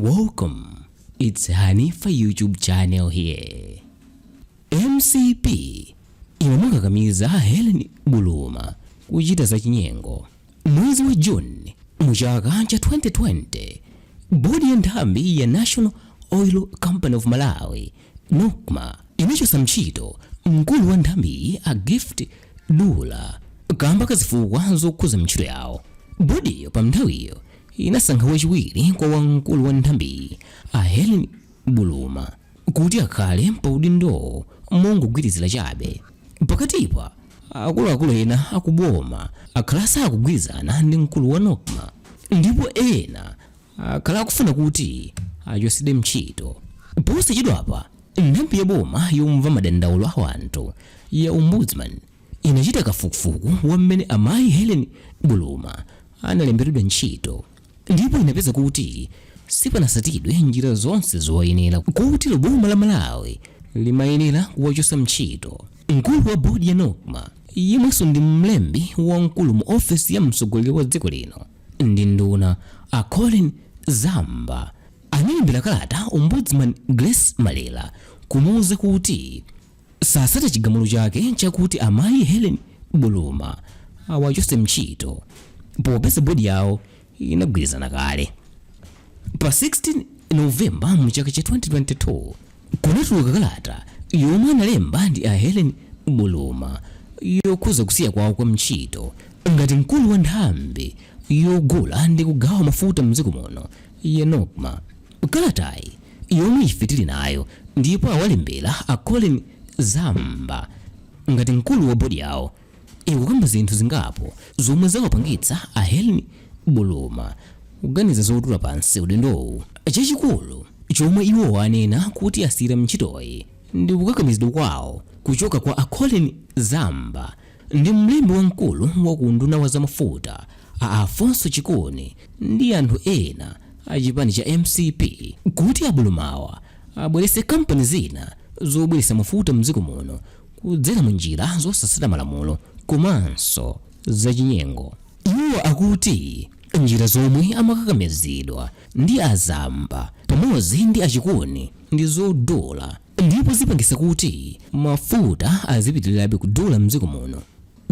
Welcome, it's Hanifa YouTube channel here. MCP Imamukakamiza Hellen Buluma Kuchita za Chinyengo. Mwezi wa Juni mchaka cha 2020, bodi ya nthambi ya National Oil Company of Malawi NOCMA inachotsa ntchito mkulu wa nthambi a Gift Dulla kamba ka zifukwa zokhudza ntchito yawo. Bodi yo pa nthawiyo inasankha wachiwiri kwa wamkulu wa nthambi a Hellen Buluma kuti akhale pa udindowo mongogwirizira chabe. Pakatipa akuluakulu ena akuboma akhala sakugwirizana ndi mkulu wa NOCMA, ndipo ena akhala akufuna kuti achotsedwe ntchito. Posachedwapa nthambi ya boma yomva madandaulo a anthu ya Ombudsman inachita kafukufuku wa mmene amayi Hellen Buluma analembedwa ntchito, ndipo inapeza kuti sipanasatidwe njira zonse zoyenera kuti boma la Malawi limayenera kuwachotsa ntchito. Mkulu wa bodi ya NOCMA yemwenso ndi mlembi wamkulu mu ofisi ya mtsogoleri wa dziko lino ndi nduna akhale zamba analembera kalata Ombudsman Grace Malela kumuwuza kuti sasata chigamulo chake chakuti amayi Hellen Buluma awachotse ntchito popeza bodi yawo inagwirizana kale. Pa 16 Novemba mchaka cha 2022 kunatuluka kalata yomwe analemba ndi a Hellen Buluma yokuza kusiya kwawo kwa ntchito ngati mkulu wa nthambi yogula ndi kugawa mafuta mdziko muno ya NOCMA. Kalatayi yomwe ife tili nayo ndipo awalembera akhale zamba ngati mkulu wa bodi yawo ikukamba zinthu zingapo zomwe zawapangitsa a Hellen Buluma kuganiza zotula pansi udindowo. Chachikulu chomwe iwo anena kuti asiyira ntchitoyi ndi kukakamizidwa kwawo kuchoka kwa akhale zamba ndi mlembi wamkulu wa kunduna wa zamafuta a Afonso Chikoni ndi anthu ena achipani cha MCP kuti abulumawa abwerese kampani zina zobweresa mafuta mdziko muno kudzera mu njira zosasata malamulo komanso za chinyengo. Iwo akuti njira zomwe amakakamizidwa ndi azamba pamodzi ndi achikoni ndi zodula, ndipo zipangisa kuti mafuta azipitirirabe kudula mdziko muno.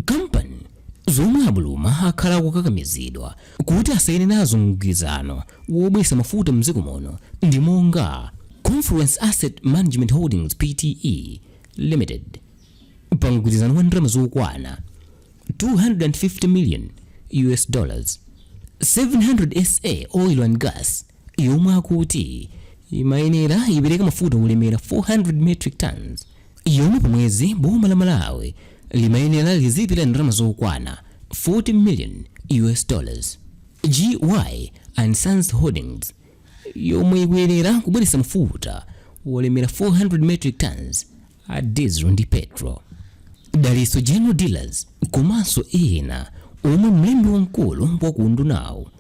Kampani zomwe abuluma akhala kukakamizidwa kuti asayine nazo mgwirizano wobweresa mafuta mdziko muno ndi monga Conference Asset Management Holdings Pte Limited pa mgwirizano wa ndalama zokwana $250 million, 700 SA Oil and Gas yomwe akuti imayenera ipereka mafuta olemera 400 metric tons, yomwe pamwezi boma la Malawi limayenera lizipira ndalama zokwana $40 million. GY and Sons Holdings yomwe ikuyenera kubweresa mafuta olemera 400 metric tons a diesel ndi petrol. Daliso General Dealers komanso ena omwe mlembi wamkulu wa kundunawo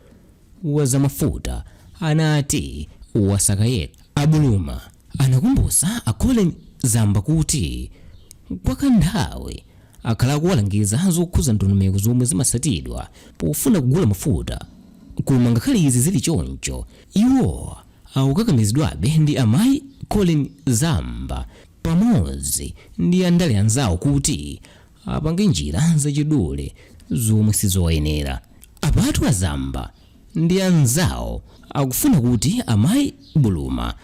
wa zamafuta anati wasakaye. Abuluma anakumbusa akhale zamba kuti kwa kanthawi akhala kuwalangiza zokhudza ndondomeko zomwe zimasatidwa pofuna kugula mafuta, koma ngakhale izi zili choncho iwo akukakamizidwabe ndi amayi akhale zamba pamodzi ndi andale anzawo kuti apange njira zachidule zomwe sizoyenera. Apatu azamba ndi anzawo akufuna kuti amayi Buluma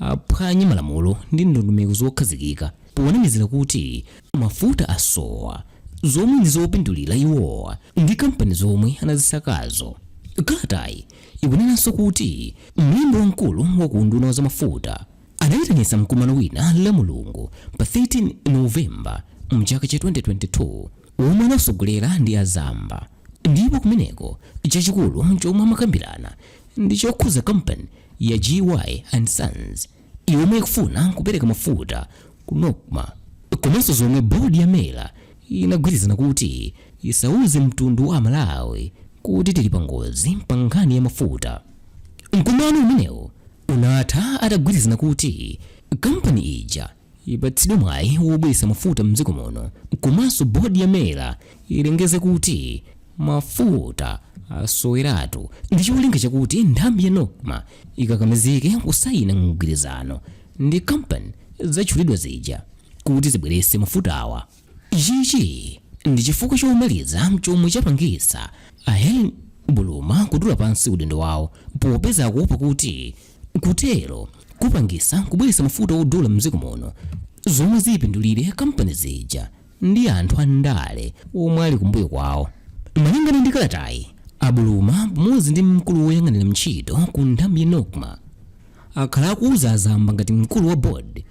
aphwanye malamulo ndi ndondomeko zokhazikika poonetsetsa kuti mafuta asowa zomwe ndi zopindulira iwowa ndi kampani zomwe anazisakazo. Kalatayi ikunenanso kuti mlembi wamkulu wa kunduna wa zamafuta anayitanitsa mkumano wina la Mulungu pa 13 Novemba mchaka cha 2022 omwe anasogolera ndi azamba, ndipo kumeneko chachikulu chomwe amakambirana ndi chokhudza kampani ya GY and Sons yomwe ikufuna kupereka mafuta ku NOCMA, komanso zomwe bodi ya mela inagwirizana kuti isauze mtundu wa Malawi kuti tili pangozi pa nkhani ya mafuta. Mkumano umenewo unatha atagwirizana kuti kampani ija ipatsidwe mwayi wobweresa mafuta mdziko muno, komanso bodi ya mela ilengeze kuti mafuta asoweratu ndi cholinga chakuti nthambi ya NOCMA ikakamizike kusayina mgwirizano ndi kampani zatchulidwa zija kuti zibweretse mafutawa. Ichi ndi chifukwa chomaliza chomwe chapangitsa Hellen Buluma kudula pansi udindo wawo popeza akuopa kuti kutero kupangitsa kubweretsa mafuta odula mdziko muno zomwe zipindulire kampani zija ndi anthu andale omwe ali kumbuyo kwawo. Malingana ndi kalatayi, Buluma pamodzi ndi mkulu woyang'anira ntchito ku nthambi ya NOCMA akhala akuwuza azamba ngati mkulu wa board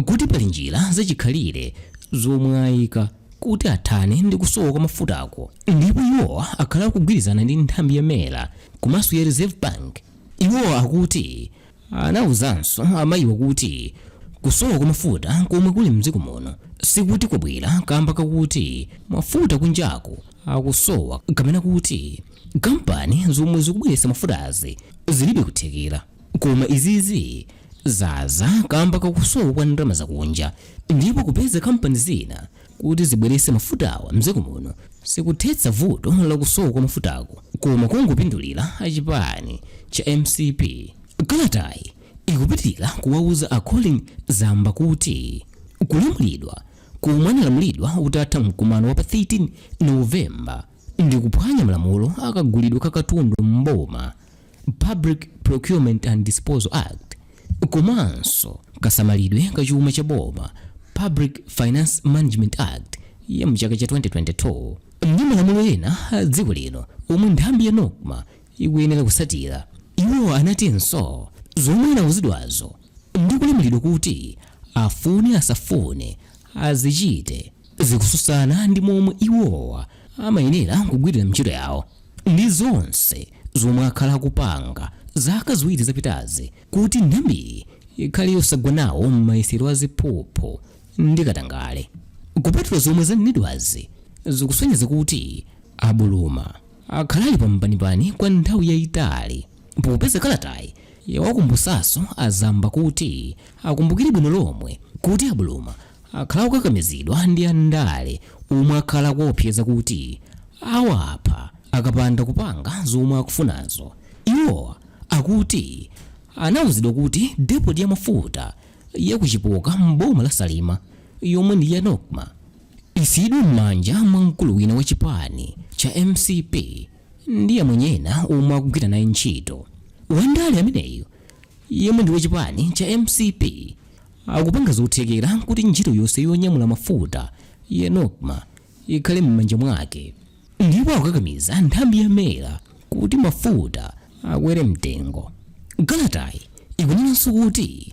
kuti pali njira zachikhalire zomwe ayika kuti athane ndi kusowa kwa mafutako, ndipo iwowa akhala akugwirizana ndi nthambi ya mera komanso ya Reserve Bank. Iwowa akuti anawuzanso amayiwa kuti kusowa kwa mafuta komwe kuli mdziko muno sikuti kwabwera kamba kakuti mafuta kunjaku akusowa kapena kuti kampani zomwe zikubweretsa mafutazi zilibe kuthekera, koma izizi zaza kamba kakusowa kwa ndalama zakunja, ndipo kupeza kampani zina kuti zibweretse mafutawa mdziko muno sikuthetsa vuto la kusowa kwa mafutako, koma kungopindulira achipani cha MCP. Kalatayi ikupitirira kuwauza akhale zamba kuti kulamulidwa komwe analamulidwa utatha mkumano wa pa 13 Novemba ndi kuphwanya malamulo akagulidwa kakatundu mboma Public Procurement and Disposal Act komanso kasamalidwe kachuma cha boma Public Finance Management Act ya mchaka cha 2022 ndi malamulo ena dziko lino omwe nthambi ya NOCMA ikuyenera kusatira. Iwo anatinso zomwe anawuzidwazo ndi kulamulidwa kuti afune asafune azichite zikususana ndi momwe iwowa amayenera kugwirira ntchito yawo ndi zonse zomwe akhala akupanga zaka ziwiri zapitazi kuti nthambi ikhale yosagwa nawo m'mayesero aziphuphu ndi katangale. Kupatula zomwe zanenedwazi zikusonyeza kuti Buluma akhala ali pampanipani kwa nthawi yayitali, popeza kalatayi yawakumbusanso azamba kuti akumbukire bwino lomwe kuti Buluma akhala akukakamizidwa ndi andale omwe akhala kuopseza kuti awapha akapanda kupanga zomwe akufunazo. Iwowa akuti anawuzidwa kuti depot ya mafuta yakuchipoka mboma la Salima yomwe ndi ya NOCMA isiyidwe m'manja mwa mkulu wina wachipani cha MCP ndi amwenyena omwe akugwira naye ntchito. Wandale ameneyo yemwe ndi wachipani cha MCP akupanga zothekera kuti ntchito yonse yonyamula mafuta ya NOCMA ikhale m'manja mwake, ndipo akukakamiza nthambi ya mera kuti mafuta akwere mtengo. Kalatayi ikunenanso kuti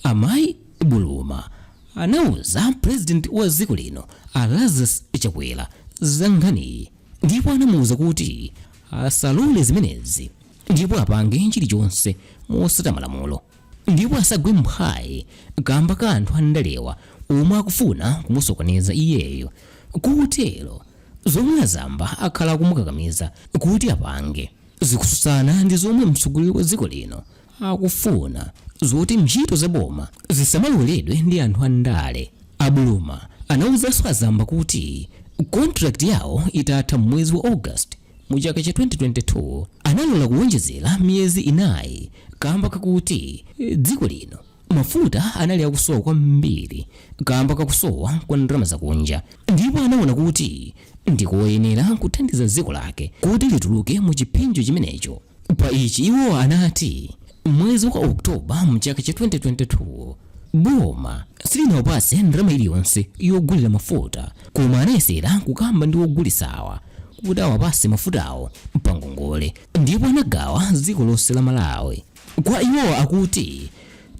amayi Buluma anawuza president wa dziko lino Lazarus Chakwera za nkhaniyi, ndipo anamuwuza kuti asalole zimenezi ndipo apange chilichonse mosata malamulo, ndipo asagwe mphwayi kamba ka anthu andalewa omwe akufuna kumusokoneza iyeyo. Kutero zomwe azamba akhala kumukakamiza kuti apange zikususana ndi zomwe mtsogoleri wa dziko lino akufuna zoti ntchito zaboma zisamaloledwe ndi anthu andale. Buluma anawuzanso azamba kuti contract yawo itatha mwezi wa August mu chaka cha 2022 analola kuwonjezera miyezi 4 kamba kakuti dziko lino mafuta anali akusowa kwambiri kamba kakusowa kwa ndalama zakunja, ndipo anaona kuti ndikoyenera kuthandiza dziko lake kuti lituluke mu chipinjo chimenecho. Pa ichi iwo anati mwezi wa Oktoba mu chaka cha 2022 boma silinawapase ndalama iliyonse yogulira mafuta, koma anayesera kukamba ndi ogulisawa kuti awapase mafutawo pangongole, ndipo anagawa dziko lonse la Malawi. Kwa iwo akuti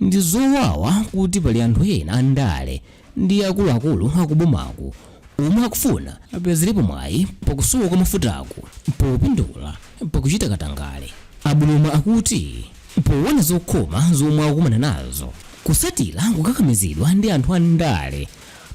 ndi zowawa kuti pali anthu ena andale ndi akuluakulu akubomaku omwe akufuna apezerepo mwayi pakusowa kwa mafutako popindula pakuchita katangale. Buluma akuti powona zokhoma zomwe akumana nazo kusatira kukakamizidwa ndi anthu andale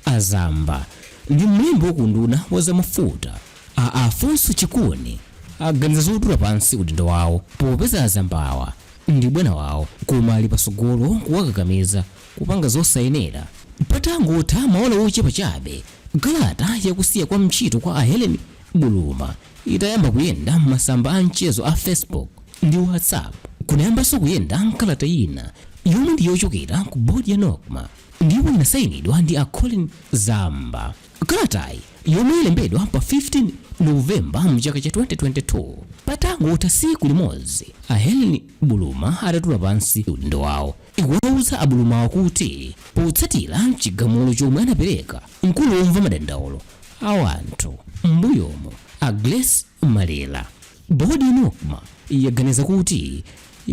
azamba ndi mlembi wakunduna wa zamafuta Afonso Chikuni aganiza zotula pansi udindo wawo popeza azambawa ndi bwana wawo koma ali pasogolo kuwakakamiza kupanga zosayenera. Patangotha maola ochepa chabe kalata yakusiya kwa ntchito kwa Hellen Buluma itayamba kuyenda masamba a mchezo a Facebook ndi WhatsApp. Kunayambanso kuyenda nkalata ina yomwe ndi yochokera ku bodi ya NOCMA ndipo inasayinidwa ndi akhale zamba. Kalatayi yomwe ilembedwa pa 15 Novemba mchaka cha 2022 patangotha tsiku limodzi Hellen Buluma atatula pansi udindowo. Ikuwauza abulumawo kuti potsatira chigamulo chomwe anapereka mkulu womva madandaulo a anthu m'mbuyomo Grace Malela, bodi ya NOCMA yaganiza kuti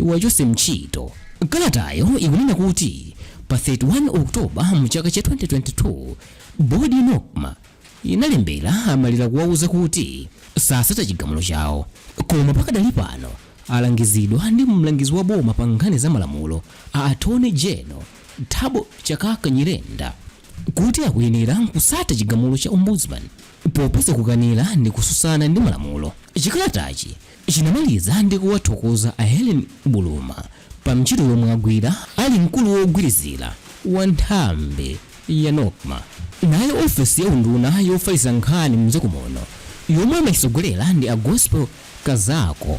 wachotsa ntchito. Kalatayo ikunena kuti pa 31 Oktoba mchaka cha 2022 bodi ya NOCMA inalembera amalira kuwauza kuti sasata chigamulo chawo, koma pakadali pano alangizidwa ndi mlangizi wa boma pa nkhani za malamulo a Attorney General Thabo Chakaka Nyirenda kuti akuyenera kusata chigamulo cha Ombudsman popeza kukanira ndi kususana ndi malamulo. Chikalatachi chinamaliza ndi kuwathokoza Hellen Buluma pa ntchito yomwe agwira ali mkulu wogwirizira wa nthambi ya NOCMA. Naye ofisi ya unduna yofalitsa nkhani mdziko muno yomwe amayisogolera ndi a Gospel Kazako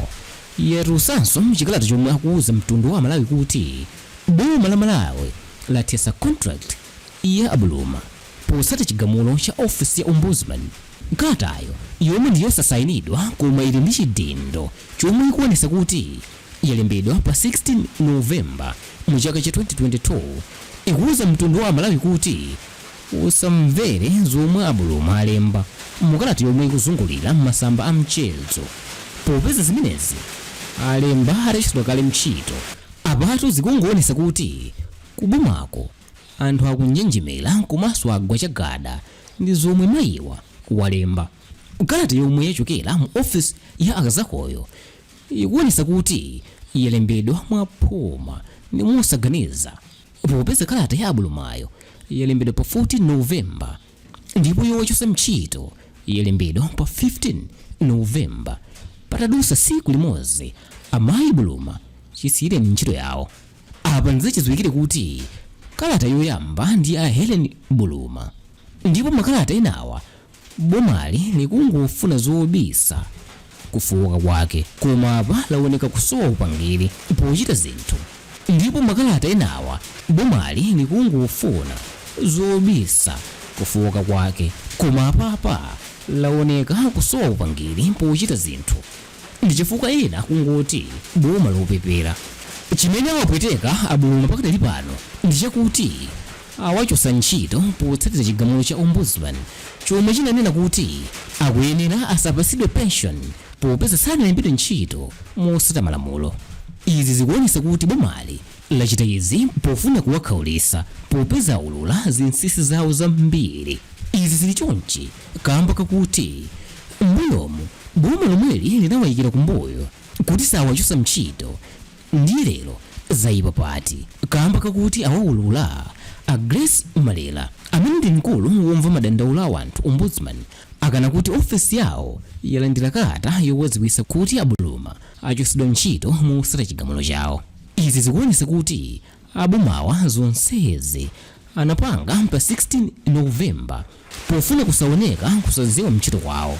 yatulutsanso chikalata chomwe akuwuza mtundu wa Malawi kuti boma la Malawi lathetsa contract ya Buluma posata chigamulo cha ofisi ya Ombudsman. Kalatayo yomwe ndi yosasayinidwa koma ili ndi chidindo chomwe ikuonesa kuti yalembedwa pa 16 Novemba mchaka cha 2022 ikuwuza mtundu wa Malawi kuti usamvere zomwe Buluma alemba mukalata yomwe ikuzungulira masamba a mchezo, popeza zimenezi alemba atachotsedwa kale ntchito. Apatu zikungoonesa kuti kubomako anthu akunjenjemera komanso agwa chagada ndi zomwe mayiwa walemba. Kalata yomwe yachokera mu ofisi ya akazakoyo ikuonesa kuti yalembedwa mwaphuma ndi mosaganiza, popeza kalata ya Bulumayo yalembedwa pa 14 Novemba ndipo yowachotsa ntchito yalembedwa pa 15 Novemba. Patadutsa tsiku limodzi amayi Buluma chisiyire ntchito yawo. Apa ndizichidziwikire kuti kalata yoyamba ndi a Hellen Buluma ndipo makalata enawa bomali likungofuna zobisa kufuka kwake, koma apa laoneka kusowa upangiri pochita zinthu. Ndipo makalata enawa bomali likungofuna zobisa kufuka kwake, koma apa laoneka kusowa upangiri pochita zinthu. Ndi chifukwa ena kungoti boma lopepera. Chimene awapweteka abuluma pakadali pano ndi chakuti awachotsa ntchito potsatira chigamulo cha Ombudsman chomwe chinanena kuti akuyenera asapatsidwe pension popeza sanalembedwe ntchito mosata malamulo. Izi zikuonesa kuti bomali lachita izi pofuna kuwakhawulitsa popeza aulula zinsinsi zawo zambiri. Izi zili chonchi kamba kakuti m'mbuyomu boma lomweli linawayikira kumbuyo kuti sawachotsa ntchito ndi lero zayipa pati kamba kakuti awaulula a Grace Malela amene ndi mkulu womva madandaulo a anthu Ombudsman akana kuti ofisi yawo yalandira kalata yowadziwitsa kuti Buluma achotsedwa ntchito mosata chigamulo chawo. Izi zikuonesa kuti abomawa zonsezi anapanga pa 16 Novemba pofuna kusaoneka kusadziwa ntchito kwawo.